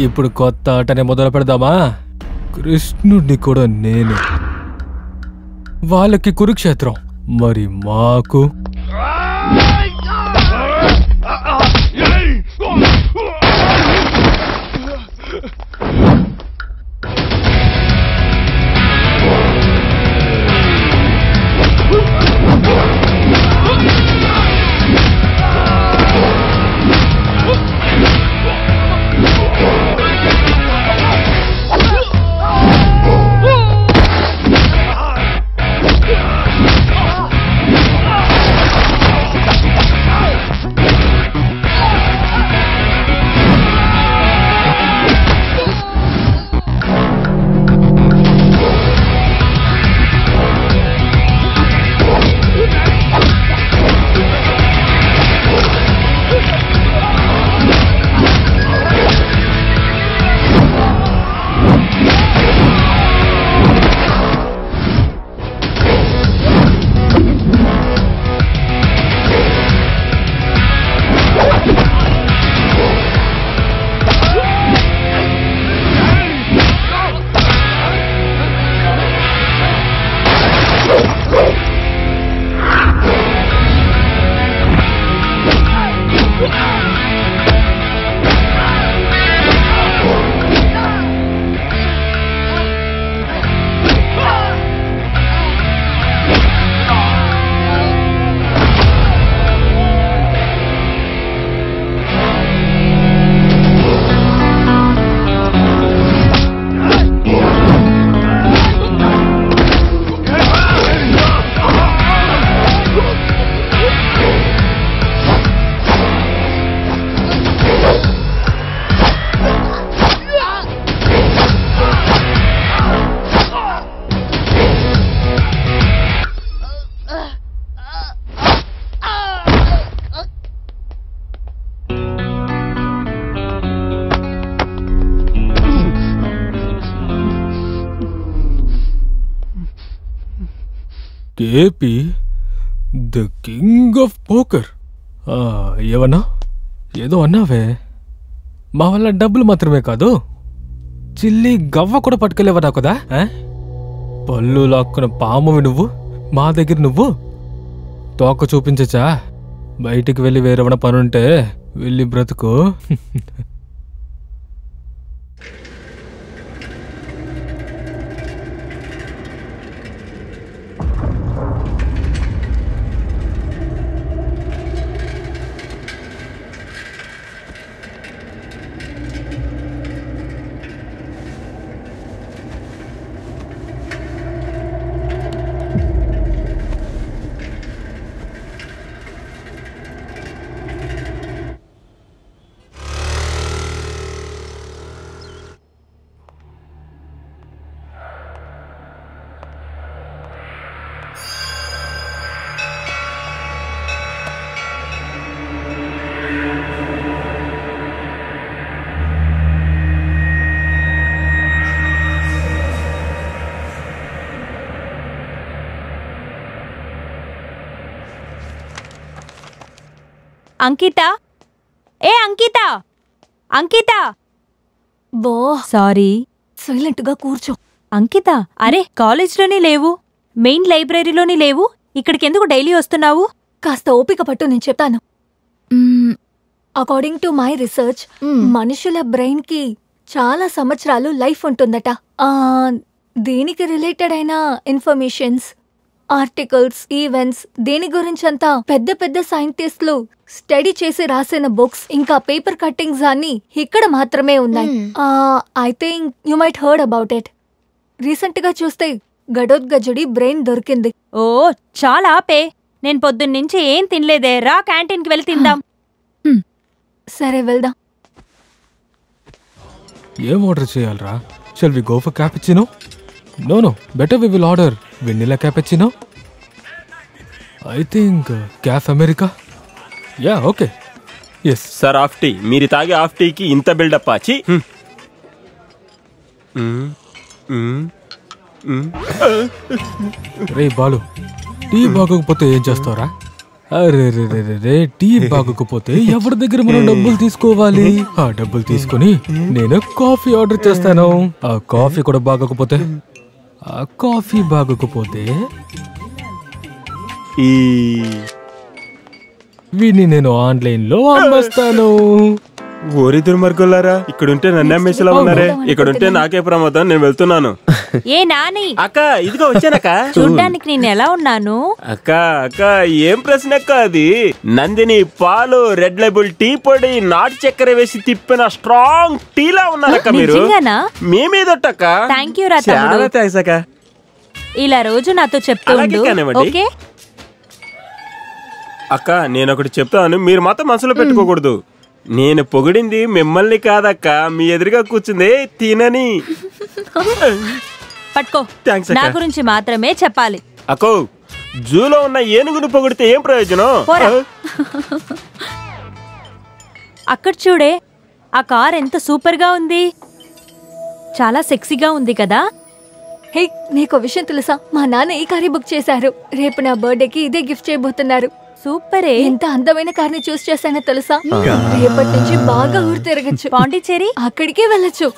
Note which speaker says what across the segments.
Speaker 1: ఇప్పుడు కొత్త ఆటనే మొదలు పెడదామా? కృష్ణుడిని కూడా నేనే. వాళ్ళకి కురుక్షేత్రం, మరి మాకు KP the king of poker. ఏమన్నా? ఏదో అన్నావే. మా వల్ల డబ్బులు మాత్రమే కాదు, చిల్లి గవ్వ కూడా పట్టుకెళ్ళేవనా కదా? పళ్ళు లాక్కున్న పామువి నువ్వు, మా దగ్గర నువ్వు తోక చూపించచ్చా? బయటికి వెళ్ళి వేరేమైనా పనుంటే వెళ్ళి బ్రతుకు.
Speaker 2: అంకిత, ఏ అంకిత, అంకిత.
Speaker 3: బో
Speaker 2: సారీ,
Speaker 3: సైలెంట్గా కూర్చో.
Speaker 2: అంకిత, అరే కాలేజ్లోనే లేవు, మెయిన్ లైబ్రరీలోనే లేవు, ఇక్కడికెందుకు డైలీ వస్తున్నావు?
Speaker 3: కాస్త ఓపిక పట్టు, నేను చెప్తాను. అకార్డింగ్ టు మై రీసెర్చ్, మనుషుల బ్రెయిన్ కి చాలా సంవత్సరాలు లైఫ్ ఉంటుందట. దీనికి రిలేటెడ్ అయిన ఇన్ఫర్మేషన్స్, ఆర్టికల్స్, ఈవెంట్స్, దీని గురించంతా పెద్ద పెద్ద సైంటిస్టులు స్టడీ చేసి రాసిన బుక్స్ ఇంకా పేపర్ కట్టింగ్స్ అన్ని ఇక్కడ మాత్రమే ఉన్నాయి. I think you might heard about it. Recent గా చూస్తే గడోద్గజుడి బ్రెయిన్ దొరికింది.
Speaker 2: ఓ చాలా ఆపే, నేను పొద్దున్నుంచి ఏం తినలేదే, రా క్యాంటీన్కి వెళ్ళి తిందాం.
Speaker 3: సరే వెళ్దాం.
Speaker 1: ఏం ఆర్డర్ చేయాలరా? Shall we go for cappuccino? No no, better we will order vanilla cappuccino. I think cafe America. Yeah okay. Yes
Speaker 4: sir, half tea. మీరు తాగే ఆఫ్ టీకి ఇంత బిల్డప్ ఆచి.
Speaker 1: రే బాలు, టీ బాగోకపోతే ఏం చేస్తావురా? అరే రే రే రే రే, టీ బాగోకపోతే ఎవరి దగ్గర మనం డబ్బులు తీసుకోవాలి? ఆ డబ్బులు తీసుకుని నేను కాఫీ ఆర్డర్ చేస్తాను. ఆ కాఫీ కూడా బాగోకపోతే వీడిని నేను ఆన్లైన్ లో అమ్మేస్తాను.
Speaker 4: ఓరి దుర్మార్గులారా, ఇక్కడుంటే నన్ను అమ్మేసేలా ఉన్నారే. ఇక్కడుంటే నాకే ప్రమాదం, నేను వెళ్తున్నాను.
Speaker 2: ఏ నాని,
Speaker 4: అక్క ఇదిగో వచ్చానక్క.
Speaker 2: చూడ్డానికి నేను ఎలా ఉన్నాను?
Speaker 4: అక్క అక్క ఏం ప్రశ్న అక్క అది? నందిని పాలు, రెడ్ లేబుల్ టీ పొడి, నాటు చక్కెర వేసి తిప్పిన స్ట్రాంగ్ టీలా ఉన్నారక్క మీరు.
Speaker 2: నిజంగానా?
Speaker 4: మీ మీదొట్టక్క.
Speaker 2: థ్యాంక్ యూ రా తమ్ముడు.
Speaker 4: చాలా థ్యాంక్స్ అక్క.
Speaker 2: ఇలా రోజు నాతో చెప్తూ
Speaker 4: అలాగే
Speaker 2: ఉండు,
Speaker 4: కానివ్వండి.
Speaker 2: ఓకే?
Speaker 4: అక్క నేను ఒకటి చెప్తాను, మీరు మాత్రం మనసులో పెట్టుకోకూడదు. నేను పొగిడింది మిమ్మల్ని కాదక్క, మీ ఎదురుగా కూర్చుంది తినని.
Speaker 2: పట్టుకో,
Speaker 4: థ్యాంక్స్
Speaker 2: నా
Speaker 4: అక్క.
Speaker 2: గురించి మాత్రమే చెప్పాలి.
Speaker 4: అక్కో జూలో ఉన్న ఏనుగును పొగిడితే ఏం ప్రయోజనం?
Speaker 2: పోరా. అక్కడ చూడే, ఆ కార్ ఎంత సూపర్ గా ఉంది, చాలా సెక్సీగా ఉంది కదా.
Speaker 3: హే, నీకు విషయం తెలుసా? మా నాన్న ఈ కారే బుక్ చేశారు. రేపు నా బర్త్డేకి ఇదే గిఫ్ట్ చేయబోతున్నారు.
Speaker 2: సూపరే.
Speaker 3: ఎంత అందమైన కార్ని చూస్ చేశానో తెలుసా? రేపటి నుంచి బాగా ఊరు తిరగచ్చు.
Speaker 2: పాండిచ్చేరి
Speaker 3: అక్కడికే వెళ్ళచ్చు.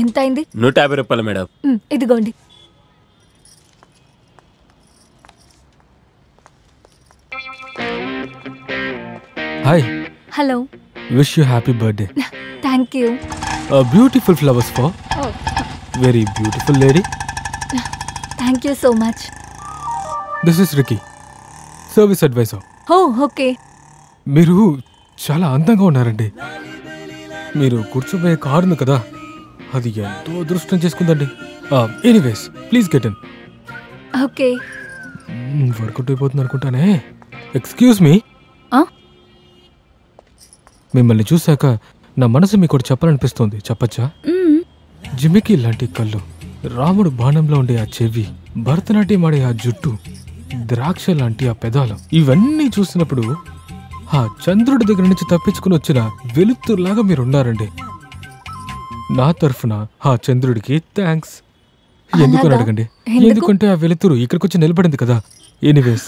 Speaker 3: ఎంత అయింది?
Speaker 4: 150 రూపాయలు మేడం.
Speaker 3: ఇదిగోండి.
Speaker 1: Hi,
Speaker 3: hello.
Speaker 1: Wish you happy birthday.
Speaker 3: Thank you.
Speaker 1: Beautiful flowers for very beautiful lady.
Speaker 3: Thank you so much.
Speaker 1: This is Ricky, service advisor.
Speaker 3: Oh okay.
Speaker 1: మీరు చాలా అందంగా ఉన్నారండి. మీరు కూర్చోబోయే కారు ఉంది కదా, అది ఎంతో అదృష్టం చేసుకుందండి. Anyways please get in.
Speaker 3: Okay.
Speaker 1: Workout అయిపోతుంది అనుకుంటానే. Excuse me. మిమ్మల్ని చూశాక నా మనసు మీకు ఒకటి చెప్పాలనిపిస్తుంది, చెప్పచ్చా? జిమికి లాంటి కళ్ళు, రాముడు బాణంలో ఉండే ఆ చెవి, భరతనాట్యం ఆడే ఆ జుట్టు, ద్రాక్ష లాంటి ఆ పెదాలు, ఇవన్నీ చూసినప్పుడు ఆ చంద్రుడి దగ్గర నుంచి తప్పించుకుని వచ్చిన వెలుతురులాగా మీరున్నారండి. నా తరఫున ఆ చంద్రుడికి థ్యాంక్స్. ఎందుకని అడగండి? ఎందుకంటే ఆ వెలుతురు ఇక్కడికి వచ్చి నిలబడింది కదా. Anyways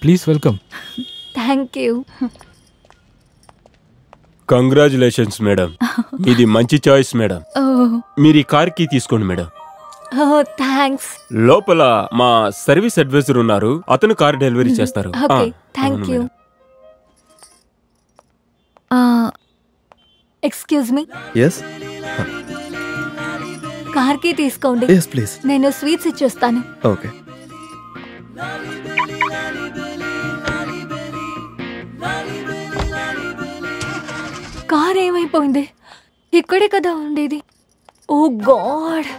Speaker 1: please welcome.
Speaker 3: Thank you.
Speaker 4: Congratulations madam, ఇది మంచి చాయిస్ మేడం. మీరు ఈ కార్ కి తీసుకోండి మేడం.
Speaker 3: థ్యాంక్స్.
Speaker 4: లోపల మా సర్వీస్ అడ్వైజర్ ఉన్నారు, అతను కార్ డెలివరీ చేస్తారు.
Speaker 3: Okay, thank you. Excuse me.
Speaker 5: yes
Speaker 3: car కి తీసుకోండి.
Speaker 5: yes please.
Speaker 3: నేను స్వీట్స్ ఇచ్చేస్తాను.
Speaker 5: okay
Speaker 3: కార్ ఏమైపోయింది? ఇక్కడే కదా ఉండేది. Oh god.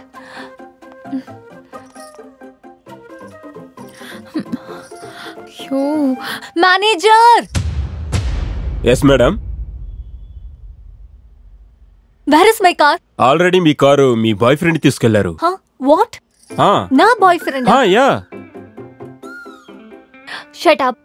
Speaker 3: Manager.
Speaker 4: Yes madam.
Speaker 3: Where is my car?
Speaker 4: Already మీ కారు మీ బాయ్ ఫ్రెండ్ తీసుకెళ్లారు.
Speaker 3: వాట్? నా boy friend?
Speaker 4: Yeah.
Speaker 3: Shut up.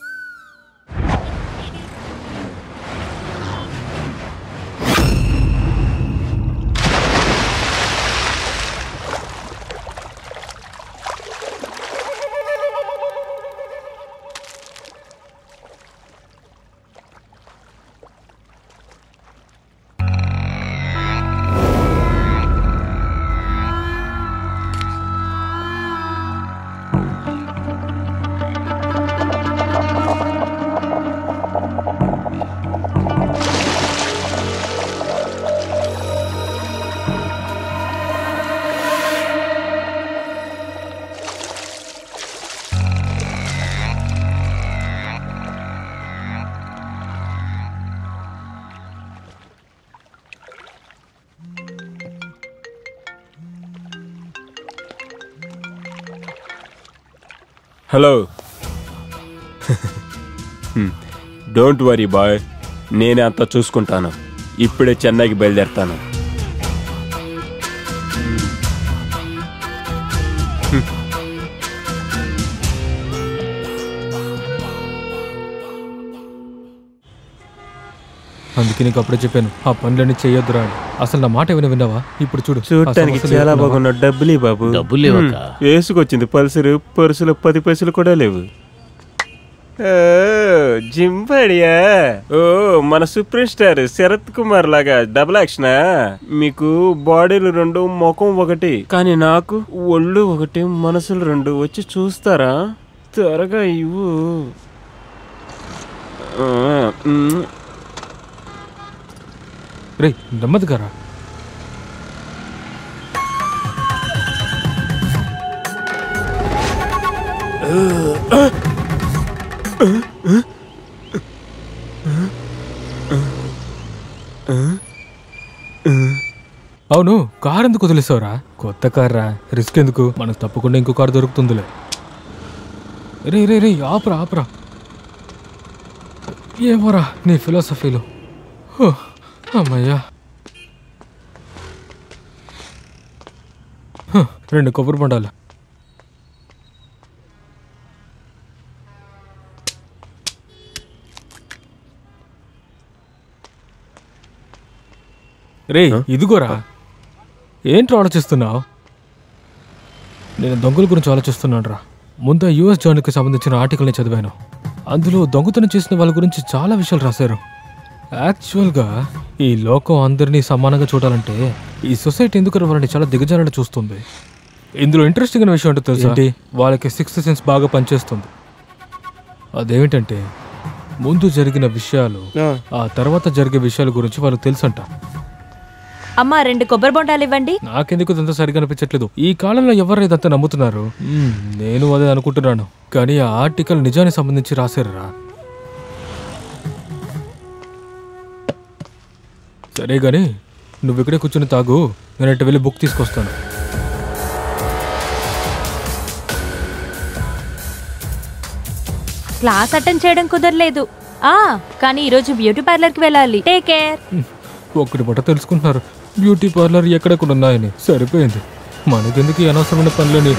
Speaker 4: Hello. Don't worry boy, నేనే అంతా చూసుకుంటాను. ఇప్పుడే చెన్నైకి బయలుదేరుతాను.
Speaker 1: అందుకే నీకు అప్పుడే చెప్పాను ఆ పనులన్నీ చేయొద్దురా అని. అసలు నా మాట ఏమైనా విన్నావా? ఇప్పుడు చూడు,
Speaker 4: చూడటానికి చాలా బాగున్న డబ్బులు బాబు.
Speaker 5: డబ్బులు లేవక్క.
Speaker 4: వేసుకొచ్చింది పర్సులు 10 పైసలు కూడా లేవు. జింబడియా. ఓ మన సూపర్ స్టార్ శరత్ కుమార్ లాగా డబుల్ యాక్షనా? మీకు బాడీలు 2 ముఖం 1 కానీ నాకు ఒళ్ళు 1 మనసులు 2. వచ్చి చూస్తారా? త్వరగా ఇవ్వు.
Speaker 1: రే నెమ్మదిగారా. అవును, కార్ ఎందుకు వదిలేసావురా? కొత్త కార్ రా, రిస్క్ ఎందుకు? మనకు తప్పకుండా ఇంకో కారు దొరుకుతుందిలే. రే రే రే ఆపరా ఆపరా. ఏమోరా నీ ఫిలాసఫీలు. అమ్మయ్యా. 2 కొబ్బరి బొండాలు. రే ఇదిగోరా. ఏంట్రా ఆలోచిస్తున్నావు? నేను దొంగల గురించి ఆలోచిస్తున్నాను రా. ముందు యుఎస్ జాన్కి సంబంధించిన ఆర్టికల్ని చదివాను. అందులో దొంగతనం చేసిన వాళ్ళ గురించి చాలా విషయాలు రాశారు. యాక్చువల్గా ఈ లోకం అందరినీ సమానంగా చూడాలంటే ఈ సొసైటీ ఎందుకు వాళ్ళని చాలా దిగజారని చూస్తుంది. ఇందులో ఇంట్రెస్టింగ్ అయిన విషయం అంటే తెలుసా? వాళ్ళకి 6th సెన్స్ బాగా పనిచేస్తుంది. అదేమిటంటే ముందు జరిగిన విషయాలు ఆ తర్వాత జరిగే విషయాల గురించి వాళ్ళకి తెలుసంట.
Speaker 2: అమ్మా 2 కొబ్బరి బొండాలు ఇవ్వండి.
Speaker 1: నాకెందుకు ఇదంతా సరిగా అనిపించట్లేదు. ఈ కాలంలో ఎవరు ఇదంతా నమ్ముతున్నారు? నేను అదే అనుకుంటున్నాను. కానీ ఆ ఆర్టికల్ నిజానికి సంబంధించి రాశారా? సరే గాని నువ్వు ఇక్కడే కూర్చుని తాగు, నేనంటే వెళ్ళి బుక్ తీసుకొస్తాను.
Speaker 2: క్లాస్ అటెండ్ చేయడం కుదరలేదు. కానీ ఈరోజు బ్యూటీ పార్లర్కి వెళ్ళాలి. Take care.
Speaker 1: ఒక్కటి బట్ట తెలుసుకుంటున్నారు బ్యూటీ పార్లర్ ఎక్కడెక్కడ ఉన్నాయని. సరిపోయింది. మనకెందుకు అనవసరమైన పనులని.